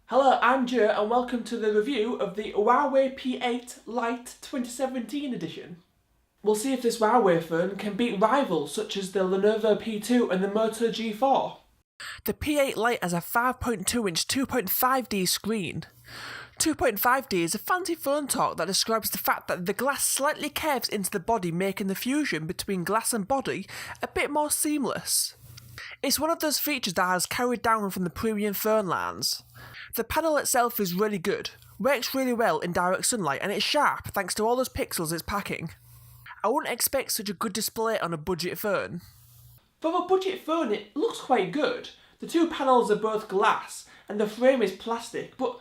Hello, I'm Joe and welcome to the review of the Huawei P8 Lite 2017 edition. We'll see if this Huawei phone can beat rivals such as the Lenovo P2 and the Moto G4. The P8 Lite has a 5.2-inch 2.5D screen. 2.5D is a fancy phone talk that describes the fact that the glass slightly curves into the body, making the fusion between glass and body a bit more seamless. It's one of those features that has carried down from the premium phone lines. The panel itself is really good, works really well in direct sunlight, and it's sharp thanks to all those pixels it's packing. I wouldn't expect such a good display on a budget phone. For a budget phone, it looks quite good. The two panels are both glass and the frame is plastic, but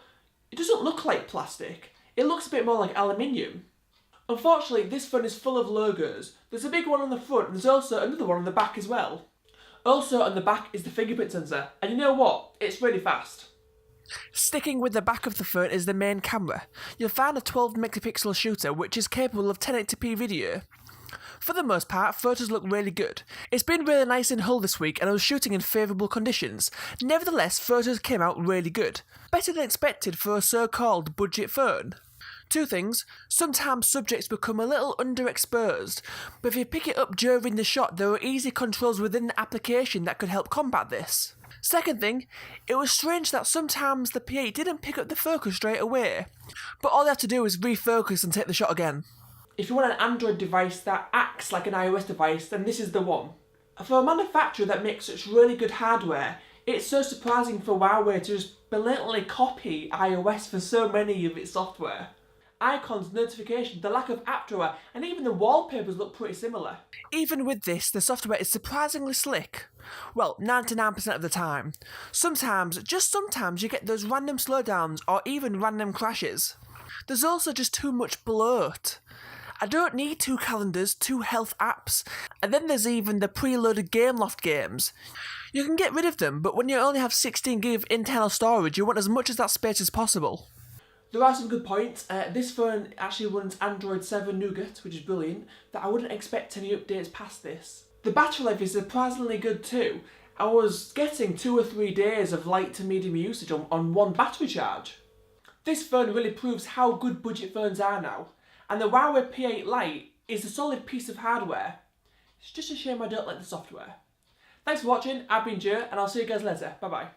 it doesn't look like plastic. It looks a bit more like aluminium. Unfortunately, this phone is full of logos. There's a big one on the front and there's also another one on the back as well. Also on the back is the fingerprint sensor, and you know what? It's really fast. Sticking with the back of the phone is the main camera. You'll find a 12 megapixel shooter which is capable of 1080p video. For the most part, photos look really good. It's been really nice in Hull this week and I was shooting in favourable conditions. Nevertheless, photos came out really good. Better than expected for a so-called budget phone. Two things: sometimes subjects become a little underexposed, but if you pick it up during the shot, there are easy controls within the application that could help combat this. Second thing, it was strange that sometimes the P8 didn't pick up the focus straight away, but all they have to do is refocus and take the shot again. If you want an Android device that acts like an iOS device, then this is the one. For a manufacturer that makes such really good hardware, it's so surprising for Huawei to just blatantly copy iOS for so many of its software. Icons, notifications, the lack of app drawer, and even the wallpapers look pretty similar. Even with this, the software is surprisingly slick. Well, 99% of the time. Sometimes, just sometimes, you get those random slowdowns or even random crashes. There's also just too much bloat. I don't need 2 calendars, 2 health apps, and then there's even the preloaded Gameloft games. You can get rid of them, but when you only have 16GB of internal storage, you want as much of that space as possible. There are some good points. This phone actually runs Android 7 Nougat, which is brilliant, that I wouldn't expect any updates past this. The battery life is surprisingly good too. I was getting 2 or 3 days of light to medium usage on one battery charge. This phone really proves how good budget phones are now, and the Huawei P8 Lite is a solid piece of hardware. It's just a shame I don't like the software. Thanks for watching, I've been Joe, and I'll see you guys later. Bye bye.